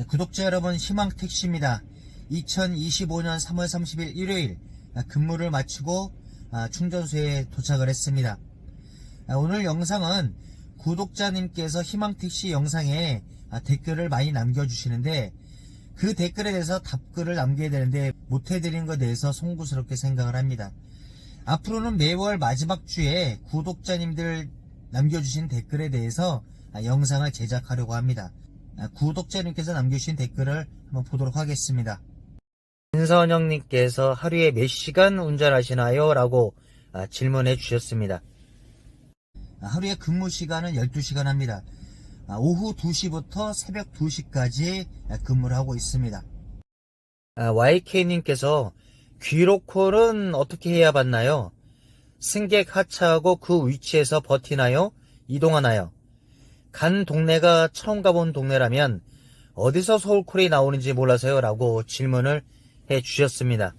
구독자 여러분, 희망택시입니다. 2025년 3월 30일 일요일 근무를 마치고 충전소에 도착을 했습니다. 오늘 영상은 구독자님께서 희망택시 영상에 댓글을 많이 남겨주시는데, 그 댓글에 대해서 답글을 남겨야 되는데 못해드린 것에 대해서 송구스럽게 생각을 합니다. 앞으로는 매월 마지막 주에 구독자님들 남겨주신 댓글에 대해서 영상을 제작하려고 합니다. 구독자님께서 남겨주신 댓글을 한번 보도록 하겠습니다. 신선영님께서 하루에 몇 시간 운전하시나요? 라고 질문해 주셨습니다. 하루에 근무 시간은 12시간 합니다. 오후 2시부터 새벽 2시까지 근무를 하고 있습니다. YK님께서 귀로콜은 어떻게 해야 받나요? 승객 하차하고 그 위치에서 버티나요? 이동하나요? 간 동네가 처음 가본 동네라면 어디서 서울콜이 나오는지 몰라서요? 라고 질문을 해 주셨습니다.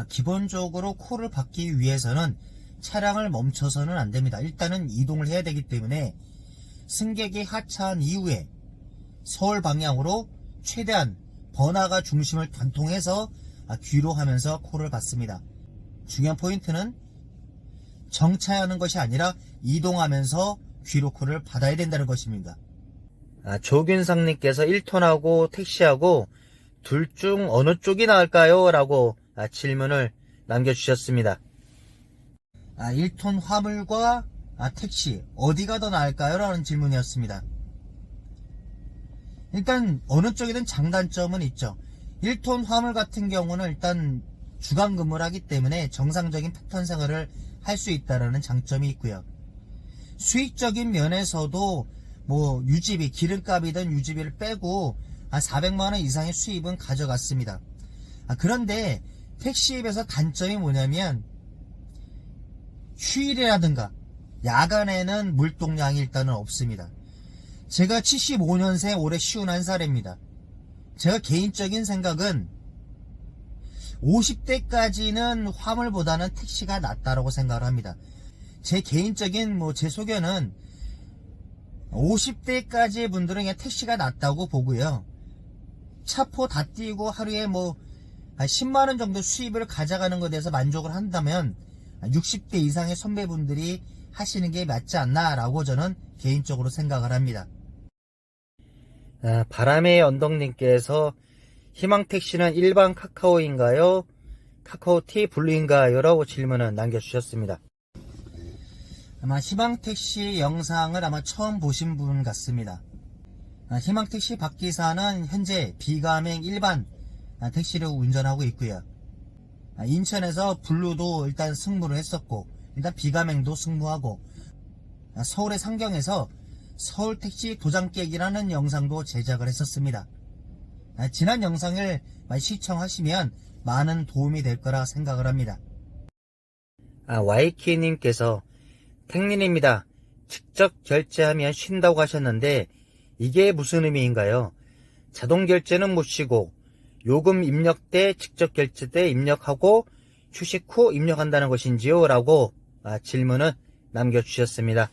기본적으로 콜을 받기 위해서는 차량을 멈춰서는 안 됩니다. 일단은 이동을 해야 되기 때문에 승객이 하차한 이후에 서울 방향으로 최대한 번화가 중심을 관통해서 귀로 하면서 콜을 받습니다. 중요한 포인트는 정차하는 것이 아니라 이동하면서 귀로 콜을 받아야 된다는 것입니다. 조균상님께서 1톤하고 택시하고 둘 중 어느 쪽이 나을까요? 라고 질문을 남겨주셨습니다. 1톤 화물과 택시 어디가 더 나을까요? 라는 질문이었습니다. 일단 어느 쪽이든 장단점은 있죠. 1톤 화물 같은 경우는 일단 주간 근무를 하기 때문에 정상적인 패턴 생활을 할 수 있다는 장점이 있고요. 수익적인 면에서도 유지비, 기름값이든 유지비를 빼고 400만원 이상의 수입은 가져갔습니다. 그런데 택시업에서 단점이 뭐냐면 휴일이라든가 야간에는 물동량이 일단은 없습니다. 제가 75년생 올해 51살입니다. 제가 개인적인 생각은 50대까지는 화물보다는 택시가 낫다라고 생각을 합니다. 제 개인적인 제 소견은 50대까지의 분들은 그냥 택시가 낫다고 보고요. 차포 다 띄고 하루에 10만원 정도 수입을 가져가는 것에 대해서 만족을 한다면 60대 이상의 선배분들이 하시는 게 맞지 않나 라고 저는 개인적으로 생각을 합니다. 바람의 언덕님께서 희망택시는 일반 카카오인가요? 카카오티 블루인가요? 라고 질문을 남겨주셨습니다. 아마 희망택시 영상을 아마 처음 보신 분 같습니다. 희망택시 박기사는 현재 비가맹 일반 택시를 운전하고 있고요. 인천에서 블루도 일단 승무를 했었고, 일단 비가맹도 승무하고, 서울의 상경에서 서울택시 도장 깨기라는 영상도 제작을 했었습니다. 지난 영상을 시청하시면 많은 도움이 될 거라 생각을 합니다. YK님께서 택린입니다. 직접 결제하면 쉰다고 하셨는데 이게 무슨 의미인가요? 자동 결제는 못 쉬고 요금 입력 때 직접 결제 때 입력하고 휴식 후 입력한다는 것인지요? 라고 질문을 남겨주셨습니다.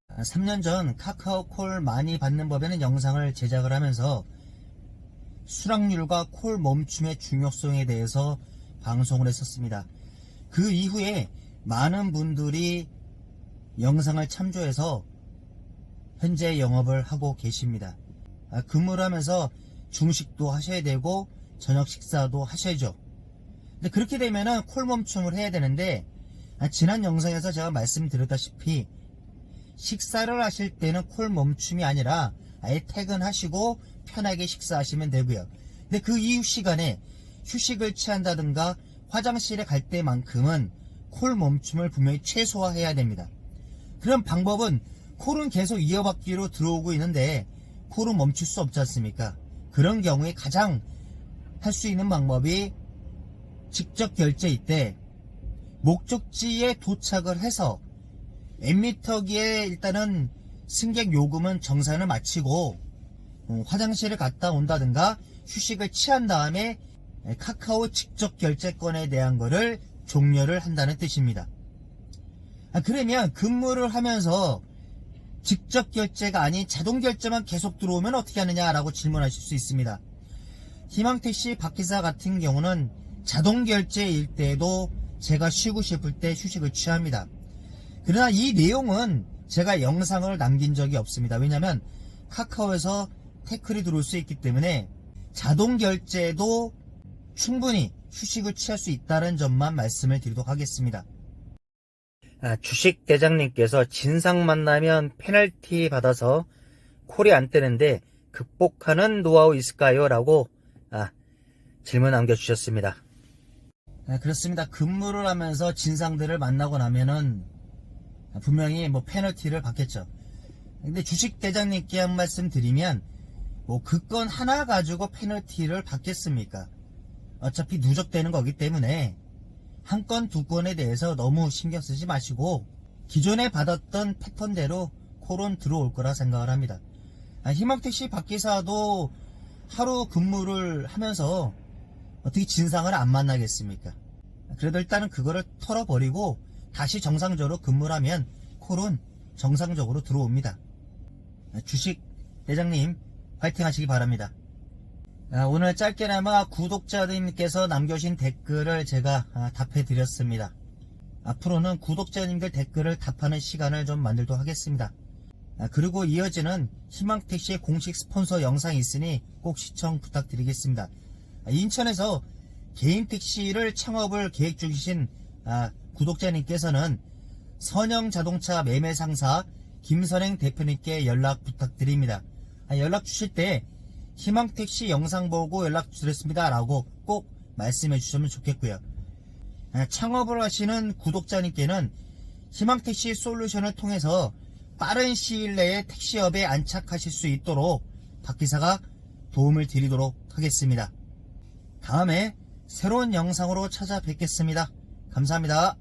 3년 전 카카오콜 많이 받는 법에는 영상을 제작을 하면서 수락률과 콜 멈춤의 중요성에 대해서 방송을 했었습니다. 그 이후에 많은 분들이 영상을 참조해서 현재 영업을 하고 계십니다. 근무를 하면서 중식도 하셔야 되고 저녁 식사도 하셔야죠. 근데 그렇게 되면은 콜 멈춤을 해야 되는데, 지난 영상에서 제가 말씀드렸다시피 식사를 하실 때는 콜 멈춤이 아니라 아예 퇴근하시고 편하게 식사하시면 되고요. 근데 그 이후 시간에 휴식을 취한다든가 화장실에 갈 때만큼은 콜 멈춤을 분명히 최소화해야 됩니다. 그런 방법은 콜은 계속 이어받기로 들어오고 있는데 콜은 멈출 수 없지 않습니까? 그런 경우에 가장 할 수 있는 방법이 직접 결제일 때 목적지에 도착을 해서 N미터기에 일단은 승객 요금은 정산을 마치고 화장실을 갔다 온다든가 휴식을 취한 다음에 카카오 직접 결제권에 대한 거를 종료를 한다는 뜻입니다. 그러면 근무를 하면서 직접 결제가 아닌 자동 결제만 계속 들어오면 어떻게 하느냐라고 질문하실 수 있습니다. 희망택시 박기사 같은 경우는 자동 결제일 때도 제가 쉬고 싶을 때 휴식을 취합니다. 그러나 이 내용은 제가 영상을 남긴 적이 없습니다. 왜냐하면 카카오에서 태클이 들어올 수 있기 때문에 자동 결제도 충분히 휴식을 취할 수 있다는 점만 말씀을 드리도록 하겠습니다. 주식 대장님께서 진상 만나면 페널티 받아서 콜이 안 뜨는데 극복하는 노하우 있을까요? 라고 질문 남겨주셨습니다. 그렇습니다. 근무를 하면서 진상들을 만나고 나면은 분명히 페널티를 받겠죠. 근데 주식 대장님께 한 말씀 드리면 그 건 하나 가지고 페널티를 받겠습니까? 어차피 누적되는 거기 때문에 한 건, 두 건에 대해서 너무 신경 쓰지 마시고 기존에 받았던 패턴대로 콜은 들어올 거라 생각을 합니다. 희망택시 박기사도 하루 근무를 하면서 어떻게 진상을 안 만나겠습니까? 그래도 일단은 그거를 털어버리고 다시 정상적으로 근무를 하면 콜은 정상적으로 들어옵니다. 주식 대장님 화이팅 하시기 바랍니다. 오늘 짧게나마 구독자님께서 남겨주신 댓글을 제가 답해 드렸습니다. 앞으로는 구독자님들 댓글을 답하는 시간을 좀 만들도록 하겠습니다. 그리고 이어지는 희망택시의 공식 스폰서 영상이 있으니 꼭 시청 부탁드리겠습니다. 인천에서 개인 택시를 창업을 계획 중이신 구독자님께서는 선영자동차 매매상사 김선행 대표님께 연락 부탁드립니다. 연락 주실 때 희망택시 영상 보고 연락 드렸습니다 라고 꼭 말씀해 주시면 좋겠고요. 창업을 하시는 구독자님께는 희망택시 솔루션을 통해서 빠른 시일 내에 택시업에 안착하실 수 있도록 박기사가 도움을 드리도록 하겠습니다. 다음에 새로운 영상으로 찾아뵙겠습니다. 감사합니다.